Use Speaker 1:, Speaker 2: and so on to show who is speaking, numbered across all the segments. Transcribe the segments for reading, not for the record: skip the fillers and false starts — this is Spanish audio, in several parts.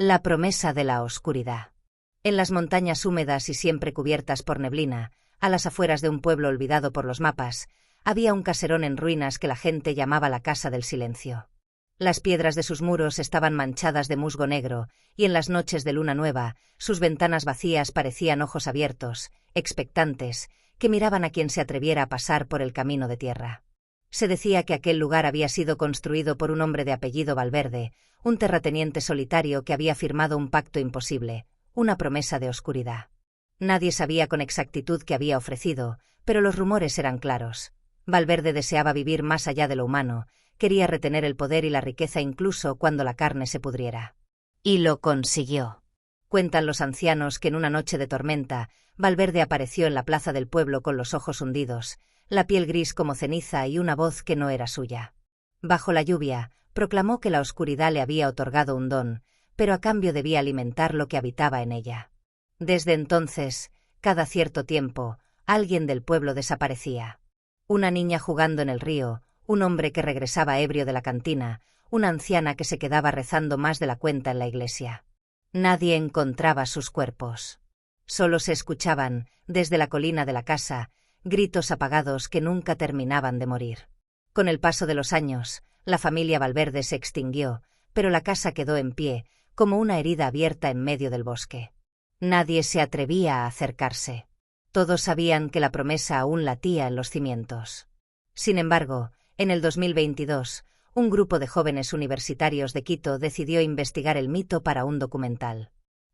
Speaker 1: La promesa de la oscuridad. En las montañas húmedas y siempre cubiertas por neblina, a las afueras de un pueblo olvidado por los mapas, había un caserón en ruinas que la gente llamaba la Casa del Silencio. Las piedras de sus muros estaban manchadas de musgo negro, y en las noches de luna nueva, sus ventanas vacías parecían ojos abiertos, expectantes, que miraban a quien se atreviera a pasar por el camino de tierra. Se decía que aquel lugar había sido construido por un hombre de apellido Valverde, un terrateniente solitario que había firmado un pacto imposible, una promesa de oscuridad. Nadie sabía con exactitud qué había ofrecido, pero los rumores eran claros. Valverde deseaba vivir más allá de lo humano, quería retener el poder y la riqueza incluso cuando la carne se pudriera. Y lo consiguió. Cuentan los ancianos que en una noche de tormenta, Valverde apareció en la plaza del pueblo con los ojos hundidos, la piel gris como ceniza y una voz que no era suya. Bajo la lluvia, proclamó que la oscuridad le había otorgado un don, pero a cambio debía alimentar lo que habitaba en ella. Desde entonces, cada cierto tiempo, alguien del pueblo desaparecía. Una niña jugando en el río, un hombre que regresaba ebrio de la cantina, una anciana que se quedaba rezando más de la cuenta en la iglesia. Nadie encontraba sus cuerpos. Solo se escuchaban, desde la colina de la casa, gritos apagados que nunca terminaban de morir. Con el paso de los años, la familia Valverde se extinguió, pero la casa quedó en pie, como una herida abierta en medio del bosque. Nadie se atrevía a acercarse. Todos sabían que la promesa aún latía en los cimientos. Sin embargo, en el 2022, un grupo de jóvenes universitarios de Quito decidió investigar el mito para un documental.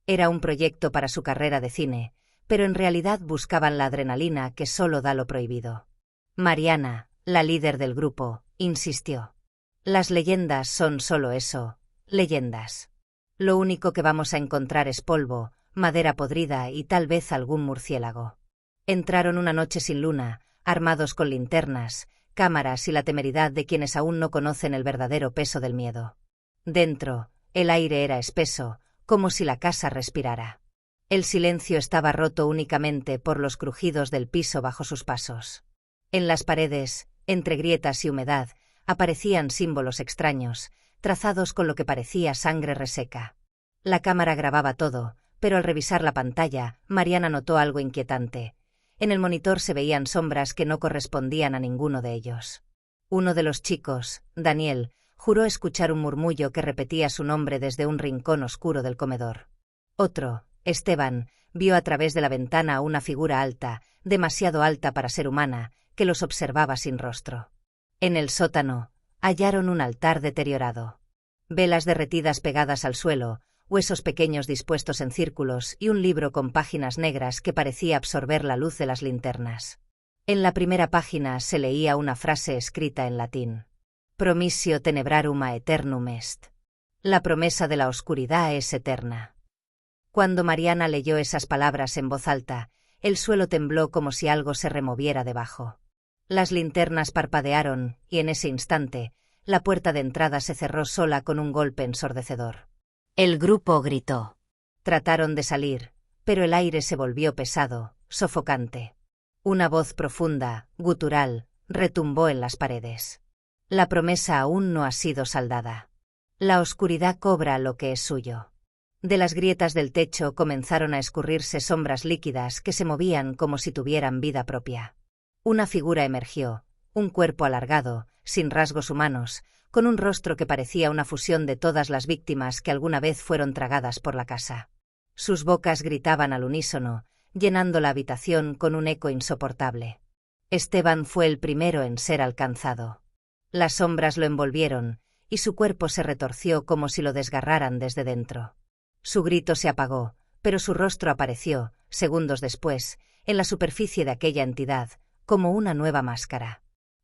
Speaker 1: Era un proyecto para su carrera de cine, pero en realidad buscaban la adrenalina que solo da lo prohibido. Mariana, la líder del grupo, insistió. Las leyendas son solo eso, leyendas. Lo único que vamos a encontrar es polvo, madera podrida y tal vez algún murciélago. Entraron una noche sin luna, armados con linternas, cámaras y la temeridad de quienes aún no conocen el verdadero peso del miedo. Dentro, el aire era espeso, como si la casa respirara. El silencio estaba roto únicamente por los crujidos del piso bajo sus pasos. En las paredes, entre grietas y humedad, aparecían símbolos extraños, trazados con lo que parecía sangre reseca. La cámara grababa todo, pero al revisar la pantalla, Mariana notó algo inquietante. En el monitor se veían sombras que no correspondían a ninguno de ellos. Uno de los chicos, Daniel, juró escuchar un murmullo que repetía su nombre desde un rincón oscuro del comedor. Otro, Esteban, vio a través de la ventana a una figura alta, demasiado alta para ser humana, que los observaba sin rostro. En el sótano, hallaron un altar deteriorado. Velas derretidas pegadas al suelo, huesos pequeños dispuestos en círculos y un libro con páginas negras que parecía absorber la luz de las linternas. En la primera página se leía una frase escrita en latín. Promissio tenebrarum aeternum est. La promesa de la oscuridad es eterna. Cuando Mariana leyó esas palabras en voz alta, el suelo tembló como si algo se removiera debajo. Las linternas parpadearon, y en ese instante, la puerta de entrada se cerró sola con un golpe ensordecedor. El grupo gritó. Trataron de salir, pero el aire se volvió pesado, sofocante. Una voz profunda, gutural, retumbó en las paredes. La promesa aún no ha sido saldada. La oscuridad cobra lo que es suyo. De las grietas del techo comenzaron a escurrirse sombras líquidas que se movían como si tuvieran vida propia. Una figura emergió, un cuerpo alargado, sin rasgos humanos, con un rostro que parecía una fusión de todas las víctimas que alguna vez fueron tragadas por la casa. Sus bocas gritaban al unísono, llenando la habitación con un eco insoportable. Esteban fue el primero en ser alcanzado. Las sombras lo envolvieron, y su cuerpo se retorció como si lo desgarraran desde dentro. Su grito se apagó, pero su rostro apareció, segundos después, en la superficie de aquella entidad, como una nueva máscara.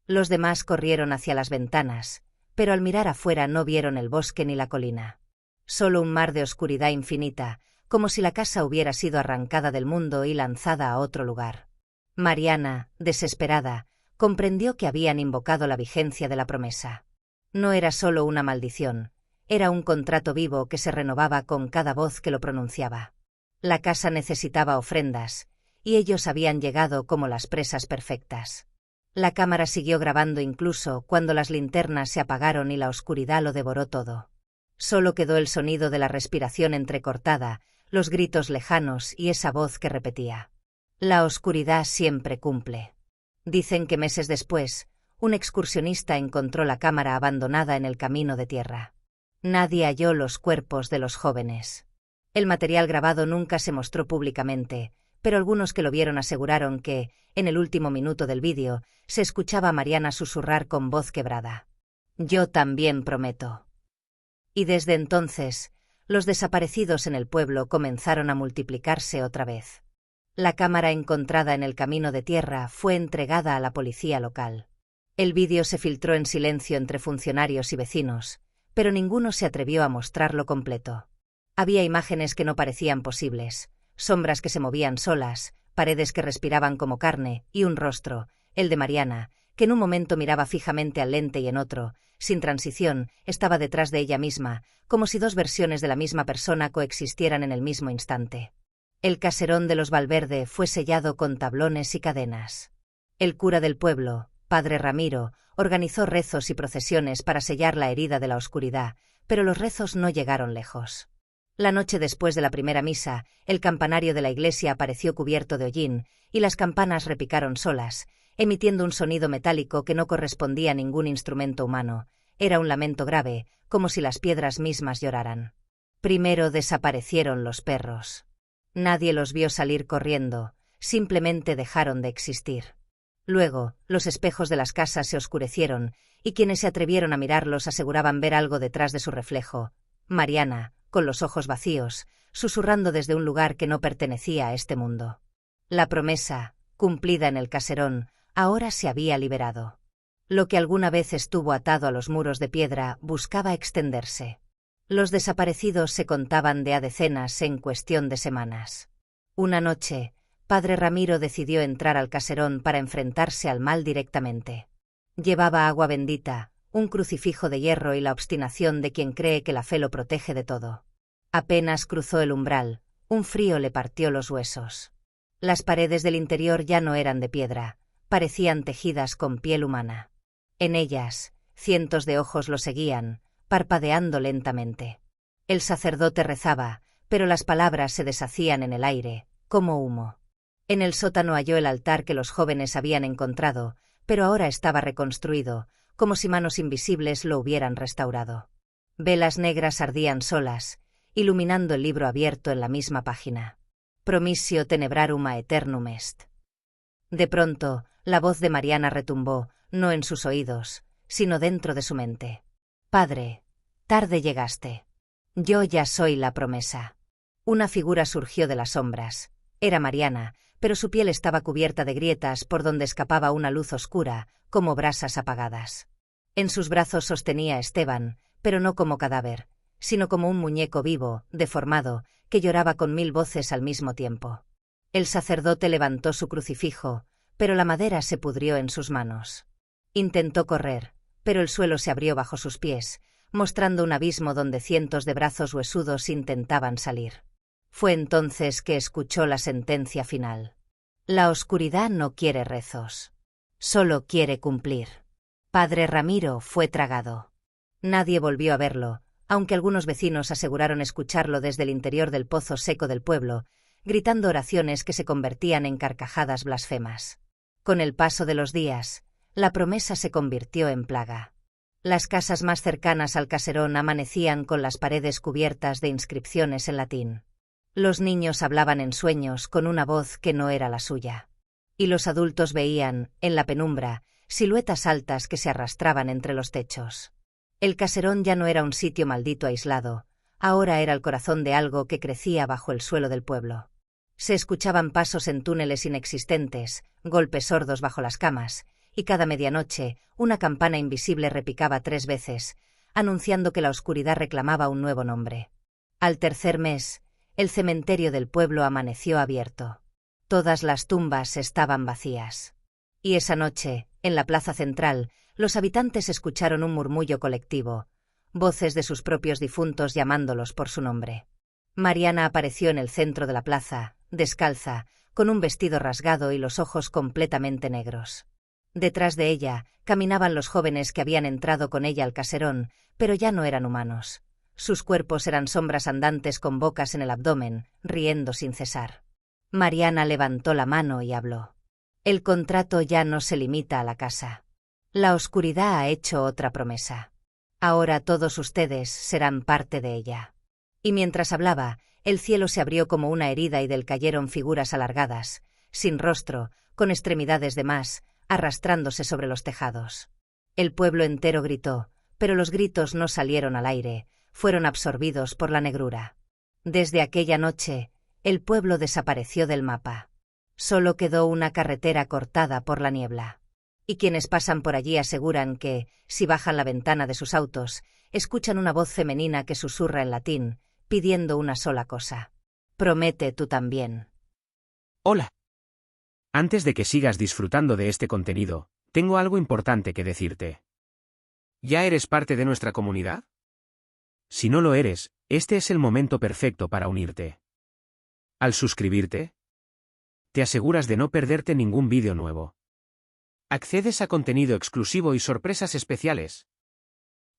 Speaker 1: Los demás corrieron hacia las ventanas, pero al mirar afuera no vieron el bosque ni la colina. Solo un mar de oscuridad infinita, como si la casa hubiera sido arrancada del mundo y lanzada a otro lugar. Mariana, desesperada, comprendió que habían invocado la vigencia de la promesa. No era solo una maldición, era un contrato vivo que se renovaba con cada voz que lo pronunciaba. La casa necesitaba ofrendas, y ellos habían llegado como las presas perfectas. La cámara siguió grabando incluso cuando las linternas se apagaron y la oscuridad lo devoró todo. Solo quedó el sonido de la respiración entrecortada, los gritos lejanos y esa voz que repetía: «La oscuridad siempre cumple». Dicen que meses después, un excursionista encontró la cámara abandonada en el camino de tierra. Nadie halló los cuerpos de los jóvenes. El material grabado nunca se mostró públicamente, pero algunos que lo vieron aseguraron que, en el último minuto del vídeo, se escuchaba a Mariana susurrar con voz quebrada: «Yo también prometo». Y desde entonces, los desaparecidos en el pueblo comenzaron a multiplicarse otra vez. La cámara encontrada en el camino de tierra fue entregada a la policía local. El vídeo se filtró en silencio entre funcionarios y vecinos, pero ninguno se atrevió a mostrarlo completo. Había imágenes que no parecían posibles, sombras que se movían solas, paredes que respiraban como carne, y un rostro, el de Mariana, que en un momento miraba fijamente al lente y en otro, sin transición, estaba detrás de ella misma, como si dos versiones de la misma persona coexistieran en el mismo instante. El caserón de los Valverde fue sellado con tablones y cadenas. El cura del pueblo, padre Ramiro, organizó rezos y procesiones para sellar la herida de la oscuridad, pero los rezos no llegaron lejos. La noche después de la primera misa, el campanario de la iglesia apareció cubierto de hollín, y las campanas repicaron solas, emitiendo un sonido metálico que no correspondía a ningún instrumento humano. Era un lamento grave, como si las piedras mismas lloraran. Primero desaparecieron los perros. Nadie los vio salir corriendo, simplemente dejaron de existir. Luego, los espejos de las casas se oscurecieron, y quienes se atrevieron a mirarlos aseguraban ver algo detrás de su reflejo: Mariana, con los ojos vacíos, susurrando desde un lugar que no pertenecía a este mundo. La promesa, cumplida en el caserón, ahora se había liberado. Lo que alguna vez estuvo atado a los muros de piedra buscaba extenderse. Los desaparecidos se contaban de a decenas en cuestión de semanas. Una noche, padre Ramiro decidió entrar al caserón para enfrentarse al mal directamente. Llevaba agua bendita, un crucifijo de hierro y la obstinación de quien cree que la fe lo protege de todo. Apenas cruzó el umbral, un frío le partió los huesos. Las paredes del interior ya no eran de piedra, parecían tejidas con piel humana. En ellas, cientos de ojos lo seguían, parpadeando lentamente. El sacerdote rezaba, pero las palabras se deshacían en el aire, como humo. En el sótano halló el altar que los jóvenes habían encontrado, pero ahora estaba reconstruido, como si manos invisibles lo hubieran restaurado. Velas negras ardían solas, iluminando el libro abierto en la misma página. Promissio tenebrarum aeternum est. De pronto, la voz de Mariana retumbó, no en sus oídos, sino dentro de su mente. «Padre, tarde llegaste. Yo ya soy la promesa». Una figura surgió de las sombras. Era Mariana, pero su piel estaba cubierta de grietas por donde escapaba una luz oscura, como brasas apagadas. En sus brazos sostenía a Esteban, pero no como cadáver, sino como un muñeco vivo, deformado, que lloraba con 1000 voces al mismo tiempo. El sacerdote levantó su crucifijo, pero la madera se pudrió en sus manos. Intentó correr, pero el suelo se abrió bajo sus pies, mostrando un abismo donde cientos de brazos huesudos intentaban salir. Fue entonces que escuchó la sentencia final. La oscuridad no quiere rezos. Solo quiere cumplir. Padre Ramiro fue tragado. Nadie volvió a verlo, aunque algunos vecinos aseguraron escucharlo desde el interior del pozo seco del pueblo, gritando oraciones que se convertían en carcajadas blasfemas. Con el paso de los días, la promesa se convirtió en plaga. Las casas más cercanas al caserón amanecían con las paredes cubiertas de inscripciones en latín. Los niños hablaban en sueños con una voz que no era la suya. Y los adultos veían, en la penumbra, siluetas altas que se arrastraban entre los techos. El caserón ya no era un sitio maldito aislado, ahora era el corazón de algo que crecía bajo el suelo del pueblo. Se escuchaban pasos en túneles inexistentes, golpes sordos bajo las camas, y cada medianoche una campana invisible repicaba 3 veces, anunciando que la oscuridad reclamaba un nuevo nombre. Al tercer mes, el cementerio del pueblo amaneció abierto. Todas las tumbas estaban vacías. Y esa noche, en la plaza central, los habitantes escucharon un murmullo colectivo, voces de sus propios difuntos llamándolos por su nombre. Mariana apareció en el centro de la plaza, descalza, con un vestido rasgado y los ojos completamente negros. Detrás de ella, caminaban los jóvenes que habían entrado con ella al caserón, pero ya no eran humanos. Sus cuerpos eran sombras andantes con bocas en el abdomen, riendo sin cesar. Mariana levantó la mano y habló. El contrato ya no se limita a la casa. La oscuridad ha hecho otra promesa. Ahora todos ustedes serán parte de ella. Y mientras hablaba, el cielo se abrió como una herida y del cayeron figuras alargadas, sin rostro, con extremidades de más, arrastrándose sobre los tejados. El pueblo entero gritó, pero los gritos no salieron al aire, fueron absorbidos por la negrura. Desde aquella noche, el pueblo desapareció del mapa. Solo quedó una carretera cortada por la niebla. Y quienes pasan por allí aseguran que, si bajan la ventana de sus autos, escuchan una voz femenina que susurra en latín, pidiendo una sola cosa. Promete tú también.
Speaker 2: Hola. Antes de que sigas disfrutando de este contenido, tengo algo importante que decirte. ¿Ya eres parte de nuestra comunidad? Si no lo eres, este es el momento perfecto para unirte. Al suscribirte, te aseguras de no perderte ningún vídeo nuevo. Accedes a contenido exclusivo y sorpresas especiales.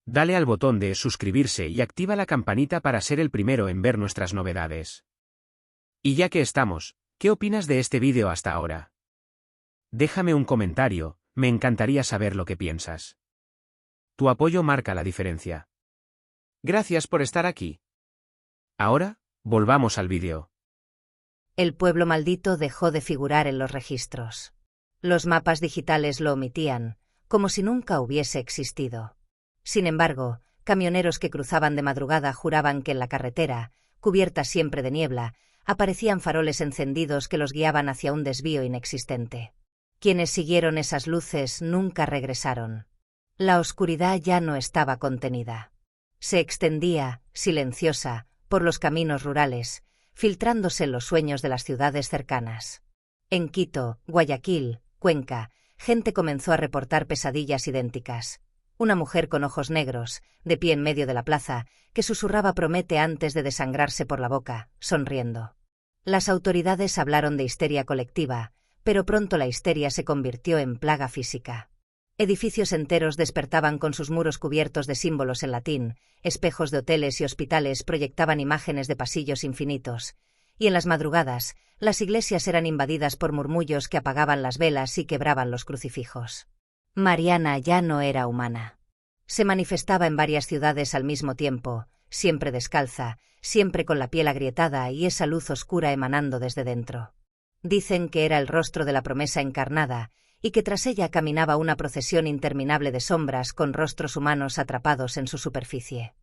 Speaker 2: Dale al botón de suscribirse y activa la campanita para ser el primero en ver nuestras novedades. Y ya que estamos, ¿qué opinas de este vídeo hasta ahora? Déjame un comentario, me encantaría saber lo que piensas. Tu apoyo marca la diferencia. Gracias por estar aquí. Ahora, volvamos al vídeo.
Speaker 1: El pueblo maldito dejó de figurar en los registros. Los mapas digitales lo omitían, como si nunca hubiese existido. Sin embargo, camioneros que cruzaban de madrugada juraban que en la carretera, cubierta siempre de niebla, aparecían faroles encendidos que los guiaban hacia un desvío inexistente. Quienes siguieron esas luces nunca regresaron. La oscuridad ya no estaba contenida. Se extendía, silenciosa, por los caminos rurales, filtrándose en los sueños de las ciudades cercanas. En Quito, Guayaquil, Cuenca, gente comenzó a reportar pesadillas idénticas. Una mujer con ojos negros, de pie en medio de la plaza, que susurraba promete antes de desangrarse por la boca, sonriendo. Las autoridades hablaron de histeria colectiva, pero pronto la histeria se convirtió en plaga física. Edificios enteros despertaban con sus muros cubiertos de símbolos en latín, espejos de hoteles y hospitales proyectaban imágenes de pasillos infinitos, y en las madrugadas, las iglesias eran invadidas por murmullos que apagaban las velas y quebraban los crucifijos. Mariana ya no era humana. Se manifestaba en varias ciudades al mismo tiempo, siempre descalza, siempre con la piel agrietada y esa luz oscura emanando desde dentro. Dicen que era el rostro de la promesa encarnada, y que tras ella caminaba una procesión interminable de sombras con rostros humanos atrapados en su superficie.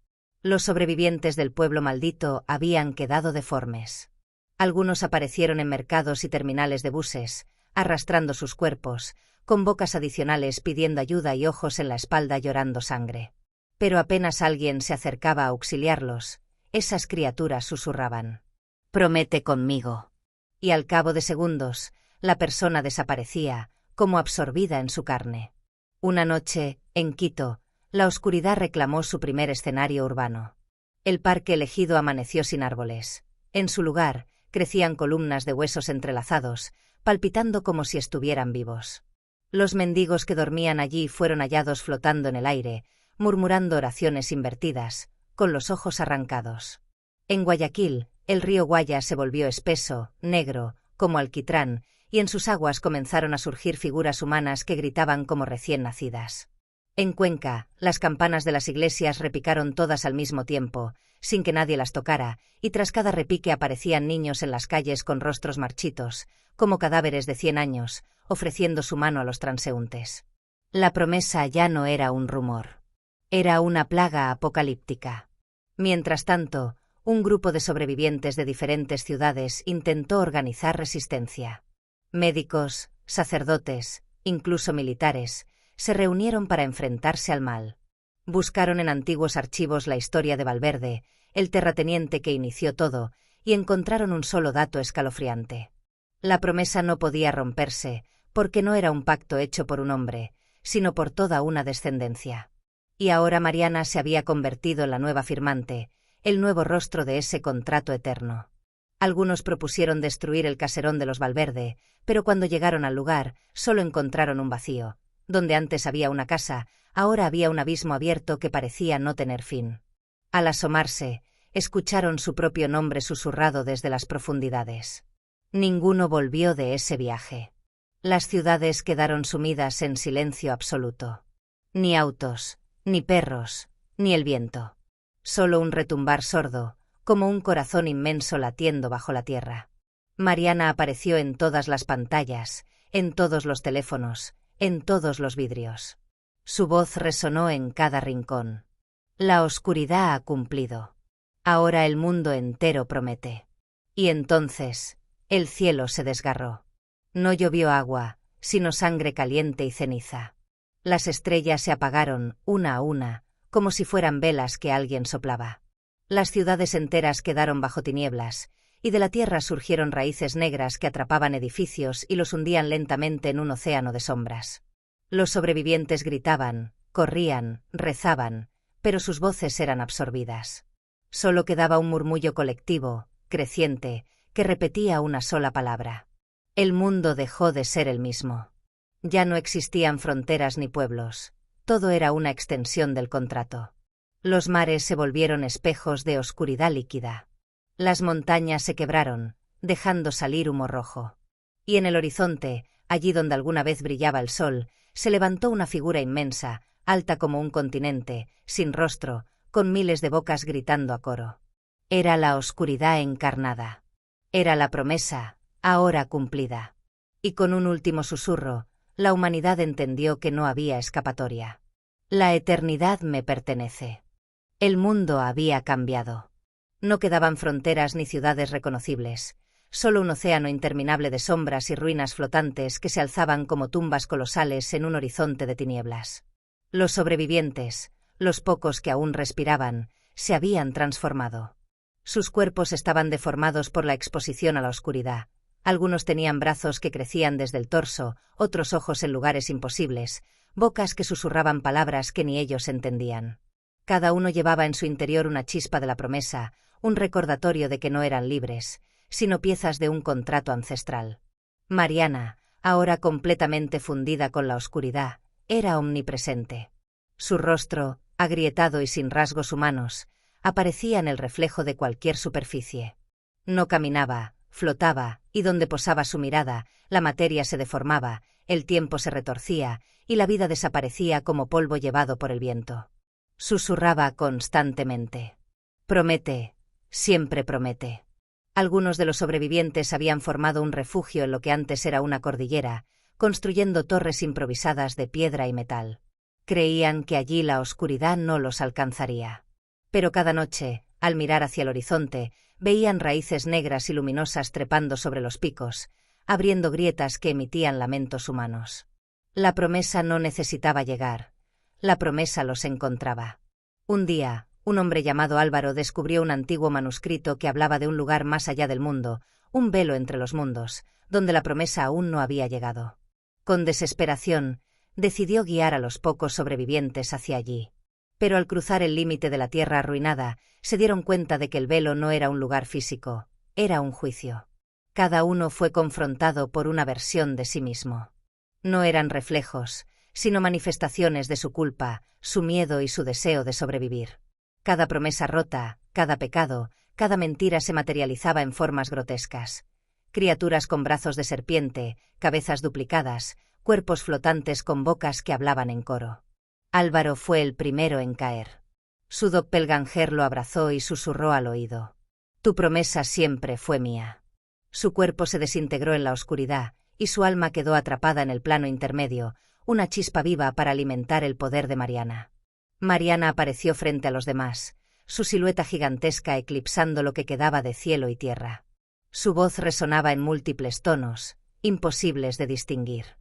Speaker 1: Los sobrevivientes del pueblo maldito habían quedado deformes. Algunos aparecieron en mercados y terminales de buses, arrastrando sus cuerpos, con bocas adicionales pidiendo ayuda y ojos en la espalda llorando sangre. Pero apenas alguien se acercaba a auxiliarlos, esas criaturas susurraban: «Promete conmigo». Y al cabo de segundos, la persona desaparecía, como absorbida en su carne. Una noche, en Quito, la oscuridad reclamó su primer escenario urbano. El parque elegido amaneció sin árboles. En su lugar, crecían columnas de huesos entrelazados, palpitando como si estuvieran vivos. Los mendigos que dormían allí fueron hallados flotando en el aire, murmurando oraciones invertidas, con los ojos arrancados. En Guayaquil, el río Guaya se volvió espeso, negro, como alquitrán, y en sus aguas comenzaron a surgir figuras humanas que gritaban como recién nacidas. En Cuenca, las campanas de las iglesias repicaron todas al mismo tiempo, sin que nadie las tocara, y tras cada repique aparecían niños en las calles con rostros marchitos, como cadáveres de 100 años, ofreciendo su mano a los transeúntes. La promesa ya no era un rumor. Era una plaga apocalíptica. Mientras tanto, un grupo de sobrevivientes de diferentes ciudades intentó organizar resistencia. Médicos, sacerdotes, incluso militares, se reunieron para enfrentarse al mal. Buscaron en antiguos archivos la historia de Valverde, el terrateniente que inició todo, y encontraron un solo dato escalofriante. La promesa no podía romperse, porque no era un pacto hecho por un hombre, sino por toda una descendencia. Y ahora Mariana se había convertido en la nueva firmante, el nuevo rostro de ese contrato eterno. Algunos propusieron destruir el caserón de los Valverde, pero cuando llegaron al lugar, solo encontraron un vacío. Donde antes había una casa, ahora había un abismo abierto que parecía no tener fin. Al asomarse, escucharon su propio nombre susurrado desde las profundidades. Ninguno volvió de ese viaje. Las ciudades quedaron sumidas en silencio absoluto. Ni autos, ni perros, ni el viento. Solo un retumbar sordo, como un corazón inmenso latiendo bajo la tierra. Mariana apareció en todas las pantallas, en todos los teléfonos, en todos los vidrios. Su voz resonó en cada rincón. La oscuridad ha cumplido. Ahora el mundo entero promete. Y entonces, el cielo se desgarró. No llovió agua, sino sangre caliente y ceniza. Las estrellas se apagaron, una a una, como si fueran velas que alguien soplaba. Las ciudades enteras quedaron bajo tinieblas, y de la tierra surgieron raíces negras que atrapaban edificios y los hundían lentamente en un océano de sombras. Los sobrevivientes gritaban, corrían, rezaban, pero sus voces eran absorbidas. Solo quedaba un murmullo colectivo, creciente, que repetía una sola palabra. El mundo dejó de ser el mismo. Ya no existían fronteras ni pueblos. Todo era una extensión del contrato. Los mares se volvieron espejos de oscuridad líquida. Las montañas se quebraron, dejando salir humo rojo. Y en el horizonte, allí donde alguna vez brillaba el sol, se levantó una figura inmensa, alta como un continente, sin rostro, con miles de bocas gritando a coro. Era la oscuridad encarnada. Era la promesa, ahora cumplida. Y con un último susurro, la humanidad entendió que no había escapatoria. La eternidad me pertenece. El mundo había cambiado. No quedaban fronteras ni ciudades reconocibles, solo un océano interminable de sombras y ruinas flotantes que se alzaban como tumbas colosales en un horizonte de tinieblas. Los sobrevivientes, los pocos que aún respiraban, se habían transformado. Sus cuerpos estaban deformados por la exposición a la oscuridad. Algunos tenían brazos que crecían desde el torso, otros ojos en lugares imposibles, bocas que susurraban palabras que ni ellos entendían. Cada uno llevaba en su interior una chispa de la promesa, un recordatorio de que no eran libres, sino piezas de un contrato ancestral. Mariana, ahora completamente fundida con la oscuridad, era omnipresente. Su rostro, agrietado y sin rasgos humanos, aparecía en el reflejo de cualquier superficie. No caminaba, flotaba, y donde posaba su mirada, la materia se deformaba, el tiempo se retorcía, y la vida desaparecía como polvo llevado por el viento. Susurraba constantemente. Promete, siempre promete. Algunos de los sobrevivientes habían formado un refugio en lo que antes era una cordillera, construyendo torres improvisadas de piedra y metal. Creían que allí la oscuridad no los alcanzaría. Pero cada noche, al mirar hacia el horizonte, veían raíces negras y luminosas trepando sobre los picos, abriendo grietas que emitían lamentos humanos. La promesa no necesitaba llegar. La promesa los encontraba. Un día, un hombre llamado Álvaro descubrió un antiguo manuscrito que hablaba de un lugar más allá del mundo, un velo entre los mundos, donde la promesa aún no había llegado. Con desesperación, decidió guiar a los pocos sobrevivientes hacia allí. Pero al cruzar el límite de la tierra arruinada, se dieron cuenta de que el velo no era un lugar físico, era un juicio. Cada uno fue confrontado por una versión de sí mismo. No eran reflejos, sino manifestaciones de su culpa, su miedo y su deseo de sobrevivir. Cada promesa rota, cada pecado, cada mentira se materializaba en formas grotescas. Criaturas con brazos de serpiente, cabezas duplicadas, cuerpos flotantes con bocas que hablaban en coro. Álvaro fue el primero en caer. Su doppelganger lo abrazó y susurró al oído. Tu promesa siempre fue mía. Su cuerpo se desintegró en la oscuridad, y su alma quedó atrapada en el plano intermedio, una chispa viva para alimentar el poder de Mariana. Mariana apareció frente a los demás, su silueta gigantesca eclipsando lo que quedaba de cielo y tierra. Su voz resonaba en múltiples tonos, imposibles de distinguir.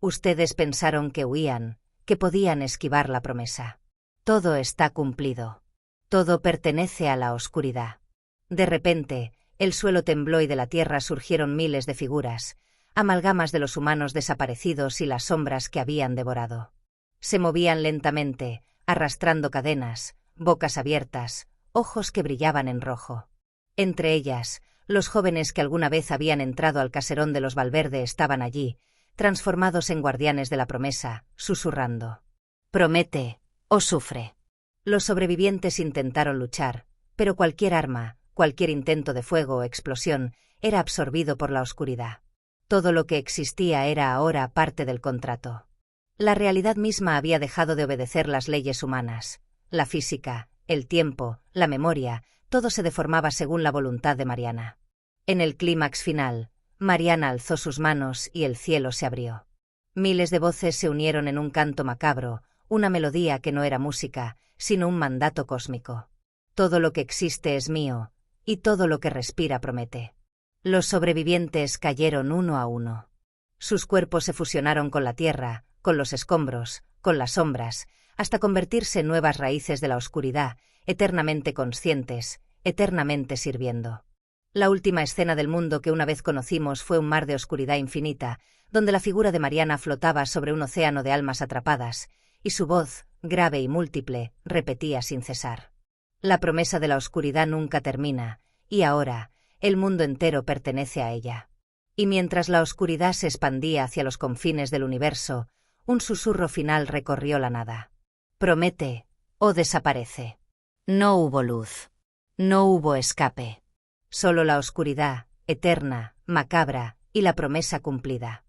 Speaker 1: Ustedes pensaron que huían, que podían esquivar la promesa. Todo está cumplido. Todo pertenece a la oscuridad. De repente, el suelo tembló y de la tierra surgieron miles de figuras, amalgamas de los humanos desaparecidos y las sombras que habían devorado. Se movían lentamente, arrastrando cadenas, bocas abiertas, ojos que brillaban en rojo. Entre ellas, los jóvenes que alguna vez habían entrado al caserón de los Valverde estaban allí, transformados en guardianes de la promesa, susurrando. Promete, o sufre. Los sobrevivientes intentaron luchar, pero cualquier arma, cualquier intento de fuego o explosión, era absorbido por la oscuridad. Todo lo que existía era ahora parte del contrato. La realidad misma había dejado de obedecer las leyes humanas. La física, el tiempo, la memoria, todo se deformaba según la voluntad de Mariana. En el clímax final, Mariana alzó sus manos y el cielo se abrió. Miles de voces se unieron en un canto macabro, una melodía que no era música, sino un mandato cósmico. Todo lo que existe es mío, y todo lo que respira promete. Los sobrevivientes cayeron uno a uno. Sus cuerpos se fusionaron con la tierra, con los escombros, con las sombras, hasta convertirse en nuevas raíces de la oscuridad, eternamente conscientes, eternamente sirviendo. La última escena del mundo que una vez conocimos fue un mar de oscuridad infinita, donde la figura de Mariana flotaba sobre un océano de almas atrapadas, y su voz, grave y múltiple, repetía sin cesar. La promesa de la oscuridad nunca termina, y ahora, el mundo entero pertenece a ella. Y mientras la oscuridad se expandía hacia los confines del universo, un susurro final recorrió la nada. Promete, o desaparece. No hubo luz. No hubo escape. Solo la oscuridad, eterna, macabra, y la promesa cumplida.